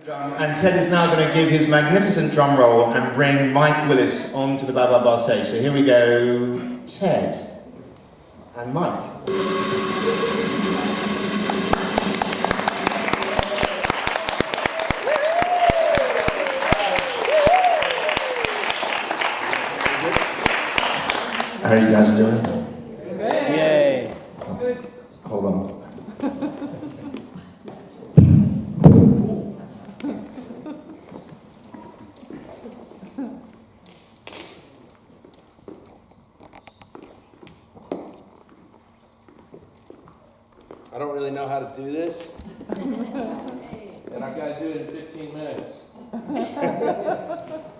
And Ted is now going to give his magnificent drum roll and bring Mike Willis onto the Ba Ba Ba stage. So here we go, Ted and Mike. How are you guys doing? Yay! Hold on. I don't really know how to do this, and I've got to do it in 15 minutes.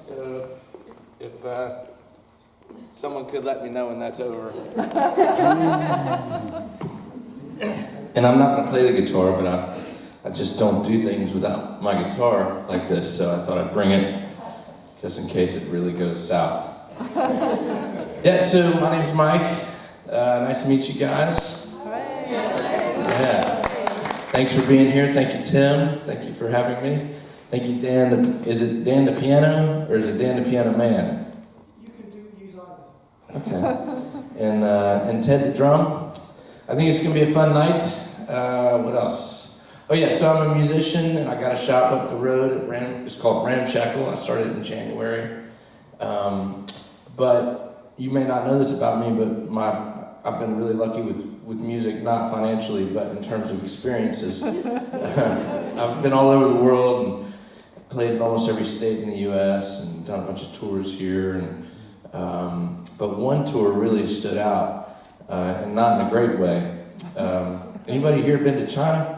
So, if someone could let me know when that's over. And I'm not going to play the guitar, but I just don't do things without my guitar like this, so I thought I'd bring it just in case it really goes south. Yeah, so my name's Mike. Nice to meet you guys. Yeah. Thanks for being here. Thank you, Tim. Thank you for having me. Thank you, Dan. Is it Dan the piano, or is it Dan the piano man? You can use either. Okay. And Ted the drum. I think it's going to be a fun night. What else? Oh yeah, so I'm a musician, and I got a shop up the road. It's called Ramshackle. I started in January. But you may not know this about me, but I've been really lucky with music, not financially, but in terms of experiences. I've been all over the world and played in almost every state in the U.S. and done a bunch of tours here. And but one tour really stood out, and not in a great way. Anybody here been to China?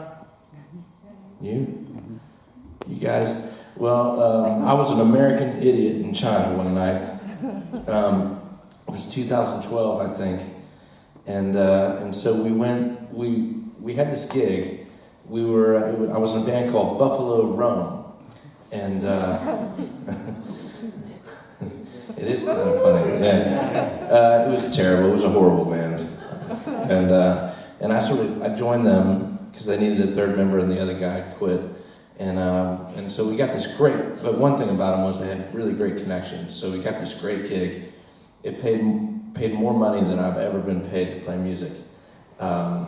You guys? Well, I was an American idiot in China one night. It was 2012, I think. And so we went. We had this gig. I was in a band called Buffalo Rum, and it is kind of funny. Yeah. It was terrible. It was a horrible band, and I joined them because they needed a third member, and the other guy quit. And so we got this great. But one thing about them was they had really great connections. So we got this great gig. It paid more money than I've ever been paid to play music, but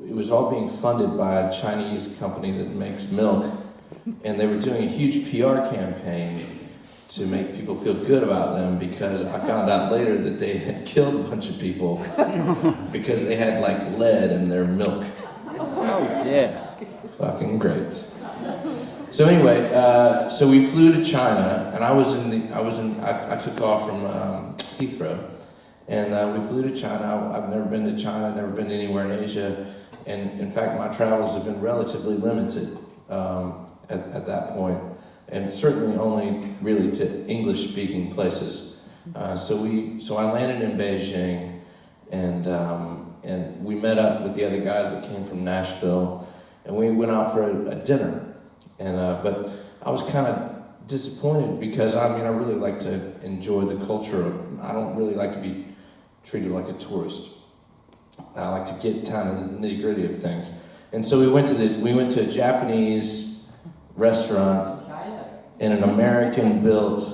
it was all being funded by a Chinese company that makes milk, and they were doing a huge PR campaign to make people feel good about them, because I found out later that they had killed a bunch of people because they had like lead in their milk. Oh dear. Fucking great. So anyway, so we flew to China, and I took off from Heathrow, and we flew to China. I've never been to China, never been anywhere in Asia, and in fact my travels have been relatively limited at that point, and certainly only really to English-speaking places. So I landed in Beijing, and we met up with the other guys that came from Nashville, and we went out for a dinner. But I was kind of disappointed because I really like to enjoy the culture. I don't really like to be treated like a tourist. I like to get kind of the nitty-gritty of things. And so we went to a Japanese restaurant in an American-built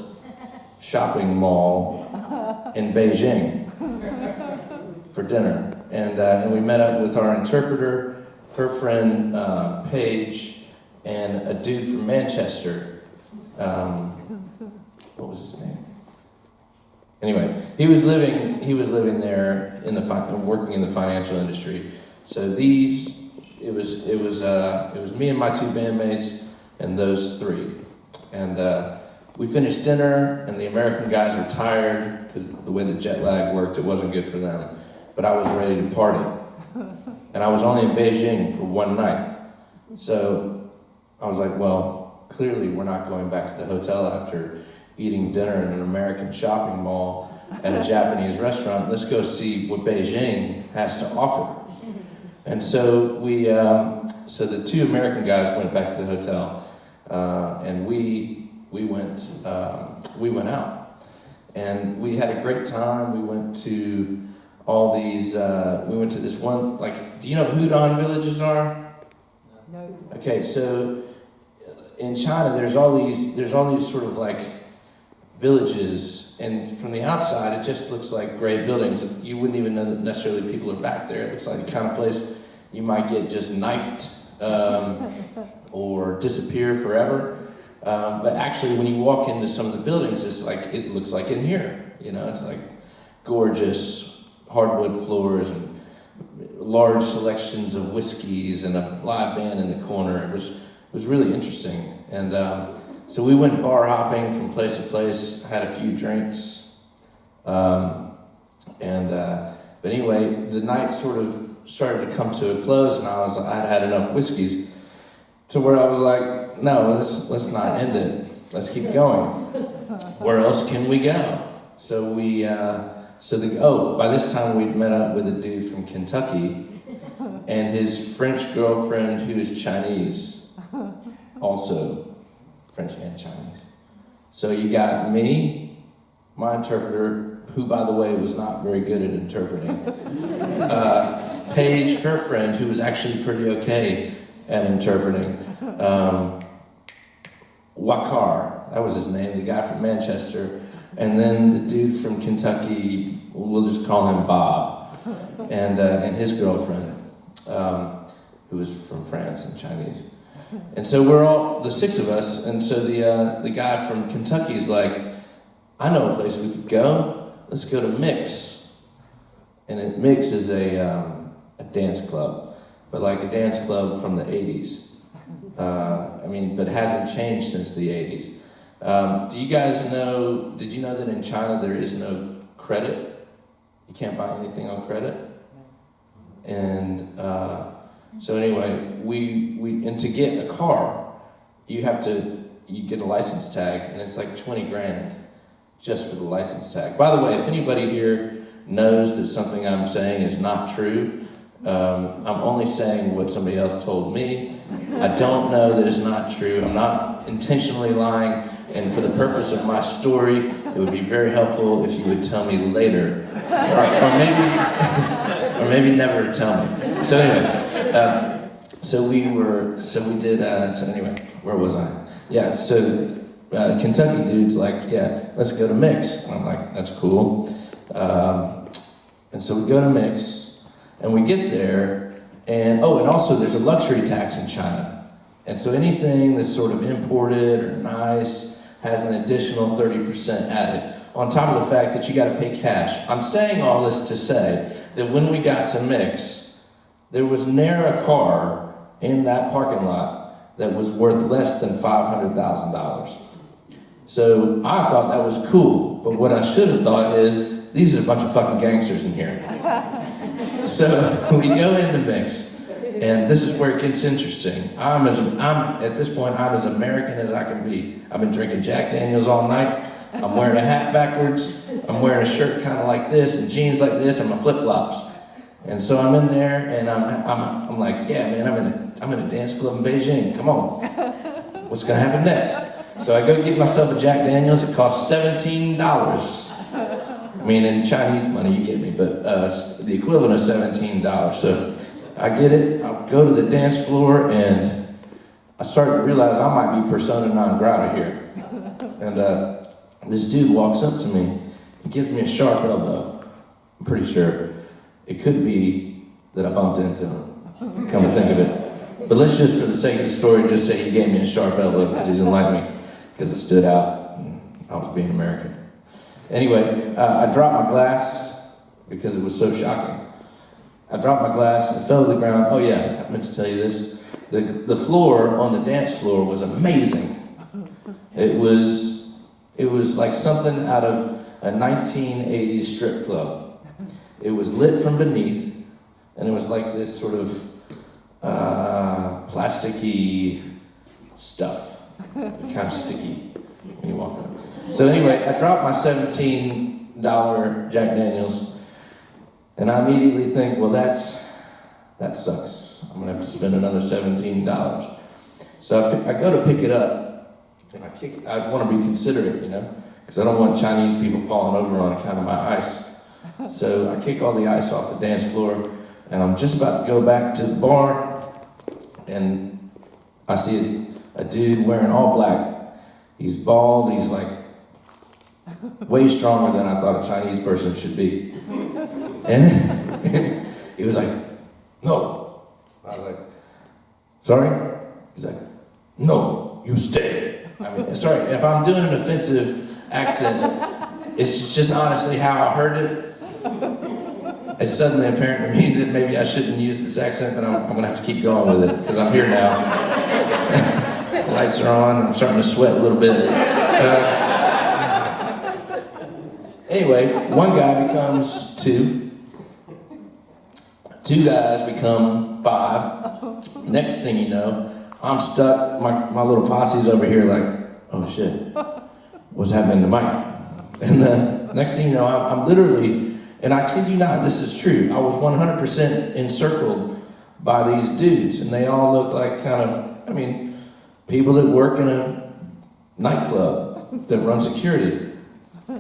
shopping mall in Beijing for dinner. And we met up with our interpreter, her friend Paige, and a dude from Manchester. What was his name? Anyway, he was living there working in the financial industry. So it was me and my two bandmates and those three. And we finished dinner, and the American guys were tired because the way the jet lag worked, it wasn't good for them. But I was ready to party, and I was only in Beijing for one night. So I was like, well, clearly we're not going back to the hotel after eating dinner in an American shopping mall at a Japanese restaurant. Let's go see what Beijing has to offer. And so so the two American guys went back to the hotel, and we went out, and we had a great time. We went to all these. We went to this one. Do you know what Hudon villages are? No. Okay, so in China, there's all these sort of like villages, and from the outside, it just looks like gray buildings. You wouldn't even know that necessarily people are back there. It looks like the kind of place you might get just knifed or disappear forever. But actually, when you walk into some of the buildings, it looks like in here. You know, it's like gorgeous hardwood floors and large selections of whiskeys and a live band in the corner. It was really interesting. And so we went bar hopping from place to place, had a few drinks. But anyway, the night sort of started to come to a close, and I'd had enough whiskeys to where I was like, no, let's not end it. Let's keep going. Where else can we go? So by this time we'd met up with a dude from Kentucky and his French girlfriend who is Chinese, also French and Chinese. So you got me, my interpreter, who by the way was not very good at interpreting, Paige, her friend, who was actually pretty okay at interpreting, Wakar, that was his name, the guy from Manchester, and then the dude from Kentucky, we'll just call him Bob, and his girlfriend, who was from France and Chinese. And so we're all, the six of us, and so the guy from Kentucky's like, I know a place we could go, let's go to Mix. And Mix is a dance club, but like a dance club from the 80s. But it hasn't changed since the 80s. Do you guys know, did you know that in China there is no credit? You can't buy anything on credit? And so anyway, and to get a car, you get a license tag, and it's like 20 grand just for the license tag. By the way, if anybody here knows that something I'm saying is not true, I'm only saying what somebody else told me. I don't know that it's not true. I'm not intentionally lying, and for the purpose of my story, it would be very helpful if you would tell me later, or maybe never tell me. So anyway, so anyway, where was I? Yeah, so Kentucky dude's like, yeah, let's go to Mix. And I'm like, that's cool. And so we go to Mix, and we get there, and also there's a luxury tax in China. And so anything that's sort of imported or nice has an additional 30% added, on top of the fact that you got to pay cash. I'm saying all this to say that when we got to Mix, there was ne'er a car in that parking lot that was worth less than $500,000. So I thought that was cool, but what I should have thought is, these are a bunch of fucking gangsters in here. So we go into Mix, and this is where it gets interesting. At this point, I'm as American as I can be. I've been drinking Jack Daniels all night. I'm wearing a hat backwards. I'm wearing a shirt kind of like this and jeans like this and my flip-flops. And so I'm in there, and I'm like, yeah, man, I'm in a dance club in Beijing. Come on, what's gonna happen next? So I go get myself a Jack Daniels. It costs $17. I mean, in Chinese money, you get me, but the equivalent of $17. So I get it. I go to the dance floor, and I start to realize I might be persona non grata here. And this dude walks up to me and gives me a sharp elbow. I'm pretty sure it could be that I bumped into him, come to think of it. But let's just, for the sake of the story, just say he gave me a sharp elbow because he didn't like me, because it stood out, and I was being American. Anyway, I dropped my glass because it was so shocking. I dropped my glass and it fell to the ground. Oh yeah, I meant to tell you this. The floor on the dance floor was amazing. It was like something out of a 1980s strip club. It was lit from beneath, and it was like this sort of plasticky stuff, kind of sticky when you walk up. So anyway, I dropped my $17 Jack Daniels, and I immediately think, well, that sucks. I'm gonna have to spend another $17. So I go to pick it up, and I want to be considerate, because I don't want Chinese people falling over on account of my ice. So I kick all the ice off the dance floor, and I'm just about to go back to the bar, and I see a dude wearing all black. He's bald. He's like way stronger than I thought a Chinese person should be. And he was like, "No." I was like, "Sorry?" He's like, "No, you stay." I mean, sorry, if I'm doing an offensive accent, it's just honestly how I heard it. It's suddenly apparent to me that maybe I shouldn't use this accent, but I'm going to have to keep going with it because I'm here now. The lights are on. I'm starting to sweat a little bit. Anyway, one guy becomes two. Two guys become five. Next thing you know, I'm stuck. My little posse's over here like, oh shit, what's happening to Mike? And next thing you know, I'm literally, and I kid you not, this is true, I was 100% encircled by these dudes, and they all looked like kind of, I mean, people that work in a nightclub that run security.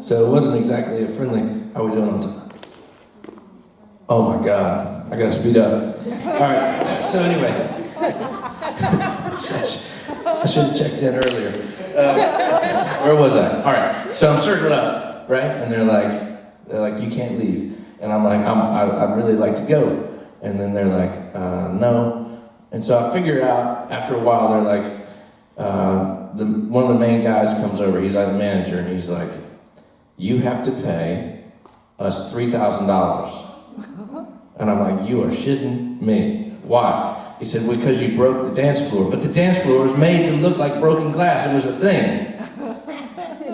So it wasn't exactly a friendly, how we doing on time? Oh my God, I gotta speed up. All right, so anyway. I should have checked in earlier. Where was I? All right, so I'm circled up, right? And they're like, you can't leave. And I'm like, I'd really like to go. And then they're like, no. And so I figure out after a while, they're like, one of the main guys comes over. He's like the manager, and he's like, you have to pay us $3,000. And I'm like, you are shitting me. Why? He said, because you broke the dance floor. But the dance floor was made to look like broken glass. It was a thing.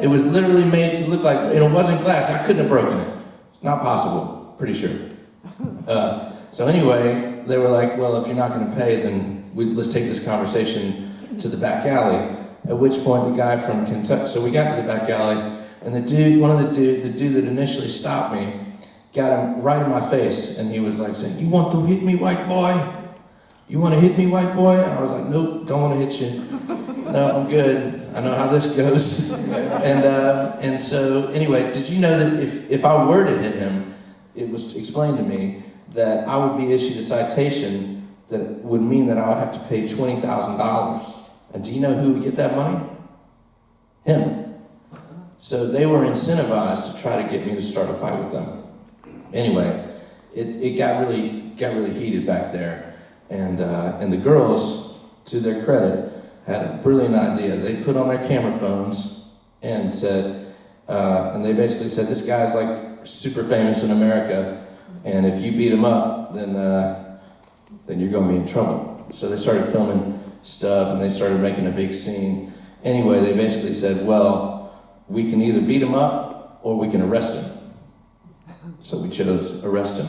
It was literally made to look like, and it wasn't glass. I couldn't have broken it. It's not possible, pretty sure. So anyway, they were like, well, if you're not going to pay, then let's take this conversation to the back alley. At which point the guy from Kentucky, so we got to the back alley, and the dude that initially stopped me, got him right in my face, and he was like saying, you want to hit me, white boy? You want to hit me, white boy? And I was like, nope, don't want to hit you. No, I'm good. I know how this goes. And so, anyway, did you know that if I were to hit him, it was explained to me that I would be issued a citation that would mean that I would have to pay $20,000. And do you know who would get that money? Him. So they were incentivized to try to get me to start a fight with them. Anyway, it got really heated back there. And the girls, to their credit, had a brilliant idea. They put on their camera phones and said, and they basically said, this guy's like super famous in America, and if you beat him up, then you're going to be in trouble. So they started filming stuff, and they started making a big scene. Anyway, they basically said, well, we can either beat him up or we can arrest him. So we chose arrest him.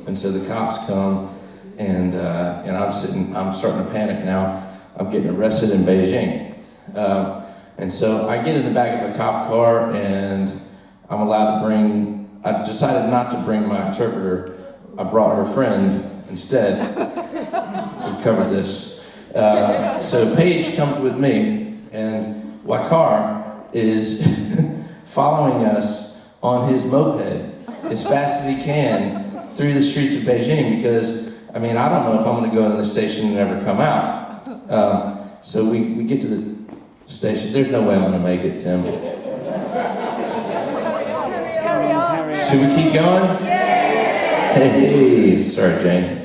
And so the cops come. And I'm starting to panic now. I'm getting arrested in Beijing. And so I get in the back of a cop car, and I'm allowed to I decided not to bring my interpreter. I brought her friend instead. We've covered this. So Paige comes with me, and Wakar is following us on his moped as fast as he can through the streets of Beijing, because I mean, I don't know if I'm going to go into the station and never come out. So we get to the station. There's no way I'm going to make it, Tim. Should we keep going? Hey, sorry, Jane.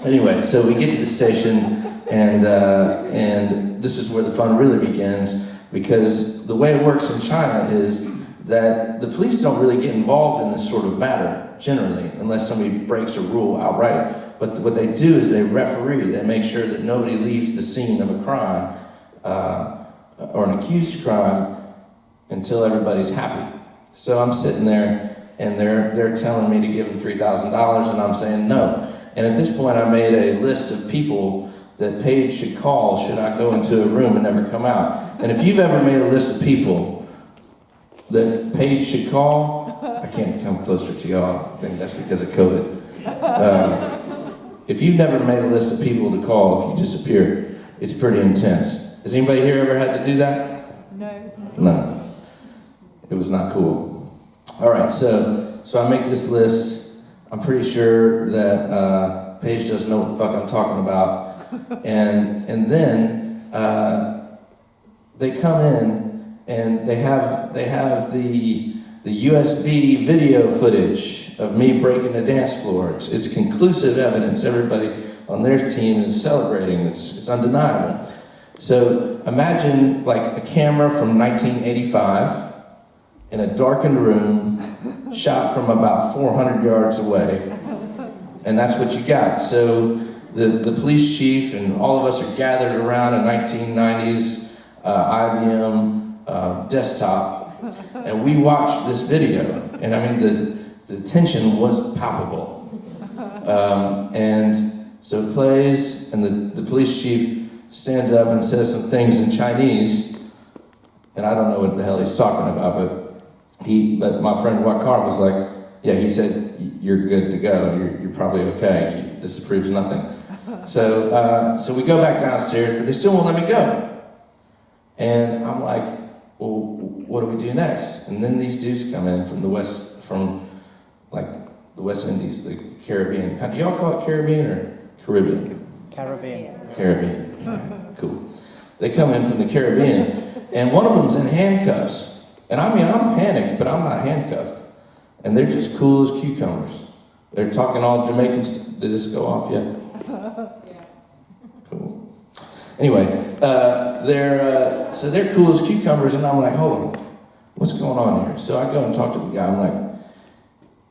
Anyway, so we get to the station, and this is where the fun really begins, because the way it works in China is that the police don't really get involved in this sort of matter, generally, unless somebody breaks a rule outright. But what they do is they referee. They make sure that nobody leaves the scene of a crime or an accused crime until everybody's happy. So I'm sitting there, and they're telling me to give them $3,000, and I'm saying no. And at this point, I made a list of people that Paige should call should I go into a room and never come out. And if you've ever made a list of people that Paige should call, I can't come closer to y'all. I think that's because of COVID. If you've never made a list of people to call if you disappear, it's pretty intense. Has anybody here ever had to do that? No. No. It was not cool. All right, so I make this list. I'm pretty sure that Paige doesn't know what the fuck I'm talking about. And then they come in and they have the USB video footage of me breaking the dance floor. It's conclusive evidence. Everybody on their team is celebrating. It's undeniable. So imagine like a camera from 1985 in a darkened room, shot from about 400 yards away, and that's what you got. So the police chief and all of us are gathered around a 1990s IBM desktop, and we watched this video, and I mean the tension was palpable. And so it plays, and the police chief stands up and says some things in Chinese, and I don't know what the hell he's talking about, but my friend Wakar was like, yeah, he said, you're good to go, you're probably okay, this proves nothing. So we go back downstairs, but they still won't let me go. And I'm like, well, what do we do next? And then these dudes come in from the West Indies, the Caribbean. How do y'all call it, Caribbean or Caribbean? Caribbean. Cool. They come in from the Caribbean, and one of them's in handcuffs. And I mean, I'm panicked, but I'm not handcuffed. And they're just cool as cucumbers. They're talking all Jamaicans. Did this go off yet? Yeah. Cool. Anyway, they're cool as cucumbers, and I'm like, hold on, what's going on here? So I go and talk to the guy. I'm like,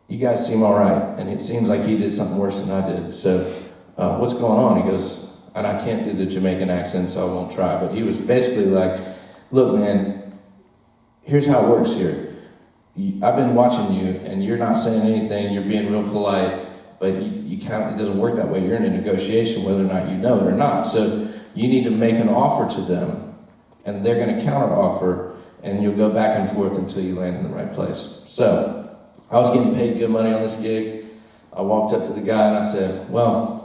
you guys seem all right, and it seems like he did something worse than I did. So what's going on? He goes, and I can't do the Jamaican accent, so I won't try. But he was basically like, look, man, here's how it works here. I've been watching you, and you're not saying anything. You're being real polite, but it doesn't work that way. You're in a negotiation, whether or not you know it or not. So you need to make an offer to them, and they're going to counter offer, and you'll go back and forth until you land in the right place. So I was getting paid good money on this gig. I walked up to the guy and I said, well,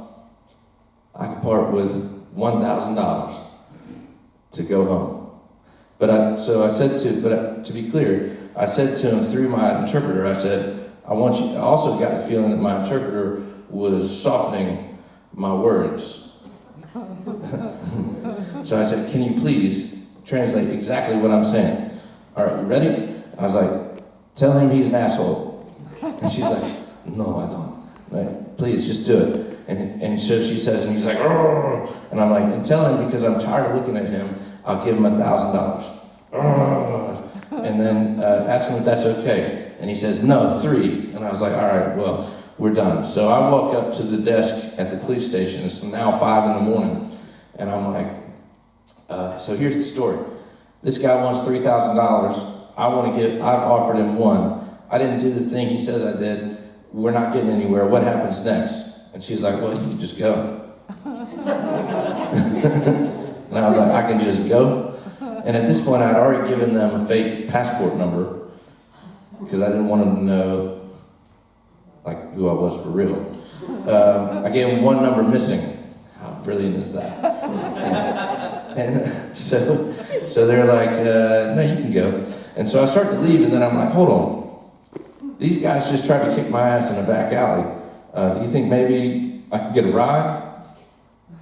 I could part with $1,000 to go home. To be clear, I said to him through my interpreter, I said, I also got the feeling that my interpreter was softening my words. So I said, can you please translate exactly what I'm saying? All right, you ready? I was like, tell him he's an asshole. And she's like, no, I don't. Right? Please, just do it. And so she says, and he's like, "Arr!" And I'm like, and tell him, because I'm tired of looking at him, I'll give him $1,000. And then ask him if that's okay. And he says, no, 3. And I was like, all right, well, we're done. So I walk up to the desk at the police station. It's now 5 a.m. And I'm like, so here's the story. This guy wants $3,000. I've offered him 1. I didn't do the thing he says I did. We're not getting anywhere. What happens next? And she's like, well, you can just go. And I was like, I can just go? And at this point, I'd already given them a fake passport number because I didn't want them to know, like, who I was for real. I gave them 1 number missing. How brilliant is that? And so they're like, no, you can go. And so I start to leave, and then I'm like, hold on. These guys just tried to kick my ass in a back alley. Do you think maybe I could get a ride?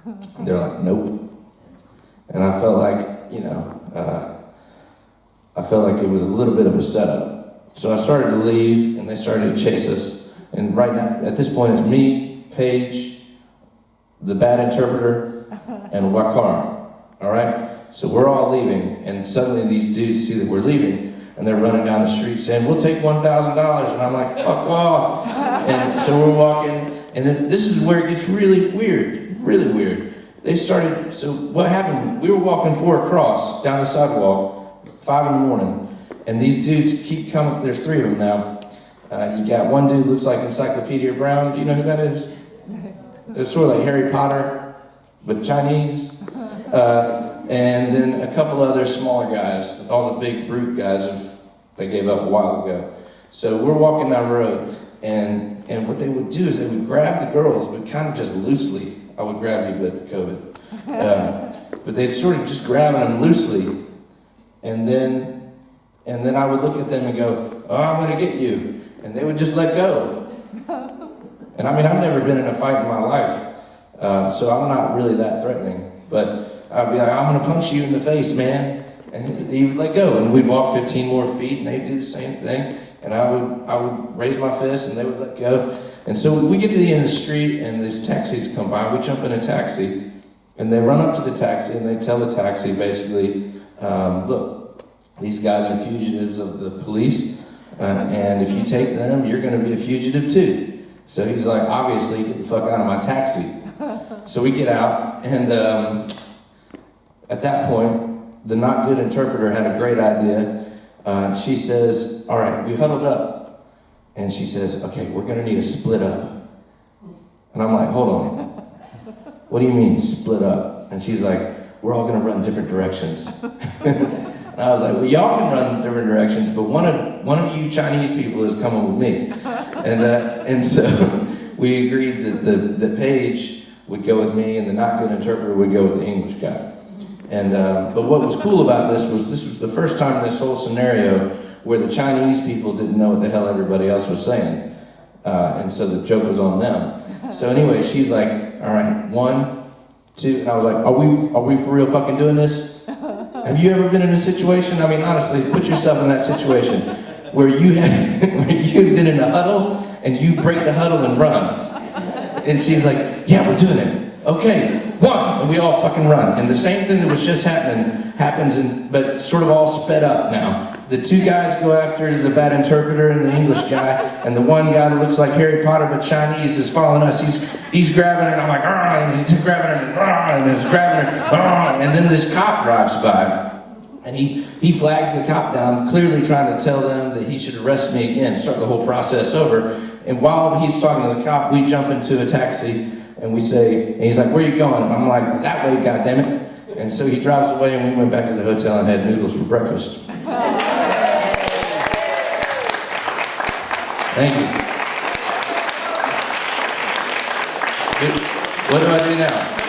And they're like, nope. And I felt like, it was a little bit of a setup. So I started to leave, and they started to chase us. And right now, at this point, it's me, Paige, the bad interpreter, and Wakar. All right? So we're all leaving, and suddenly these dudes see that we're leaving, and they're running down the street saying, we'll take $1,000. And I'm like, fuck off. And so we're walking, and then this is where it gets really weird, really weird. So what happened, we were walking 4 across down the sidewalk, 5 a.m, and these dudes keep coming. There's 3 of them now. You got one dude looks like Encyclopedia Brown. Do you know who that is? It's sort of like Harry Potter, but Chinese. And then a couple other smaller guys. All the big brute guys, they gave up a while ago. So we're walking down the road, and what they would do is they would grab the girls, but kind of just loosely. I would grab you, but COVID. But they'd sort of just grab them loosely, and then I would look at them and go, oh, I'm going to get you. And they would just let go. And I mean, I've never been in a fight in my life, so I'm not really that threatening. But I'd be like, I'm gonna punch you in the face, man. And he would let go, and we'd walk 15 more feet, and they'd do the same thing. And I would raise my fist, and they would let go. And so we get to the end of the street, and these taxis come by. We jump in a taxi, and they run up to the taxi, and they tell the taxi basically, look, these guys are fugitives of the police, and if you take them, you're going to be a fugitive too. So he's like, obviously, get the fuck out of my taxi. So we get out, and at that point, the not good interpreter had a great idea. She says, all right, we huddled up. And she says, okay, we're going to need a split up. And I'm like, hold on. What do you mean split up? And she's like, we're all going to run different directions. And I was like, well, y'all can run different directions, but one of you Chinese people is coming with me. And so we agreed that Paige would go with me and the not good interpreter would go with the English guy. And but what was cool about this was the first time in this whole scenario where the Chinese people didn't know what the hell everybody else was saying. And so the joke was on them. So anyway, she's like, all right, 1, 2, and I was like, are we for real fucking doing this? Have you ever been in a situation, I mean, honestly, put yourself in that situation where you've been in a huddle and you break the huddle and run. And she's like, yeah, we're doing it. Okay, 1, and we all fucking run. And the same thing that was just happens, but sort of all sped up now. The 2 guys go after the bad interpreter and the English guy, and the one guy that looks like Harry Potter but Chinese is following us. He's grabbing her, and I'm like, and he's grabbing her, and he's grabbing her, and then this cop drives by. And he flags the cop down, clearly trying to tell them that he should arrest me again, start the whole process over. And while he's talking to the cop, we jump into a taxi, and we say, and he's like, where are you going? And I'm like, that way, goddammit. And so he drives away, and we went back to the hotel and had noodles for breakfast. Thank you. What do I do now?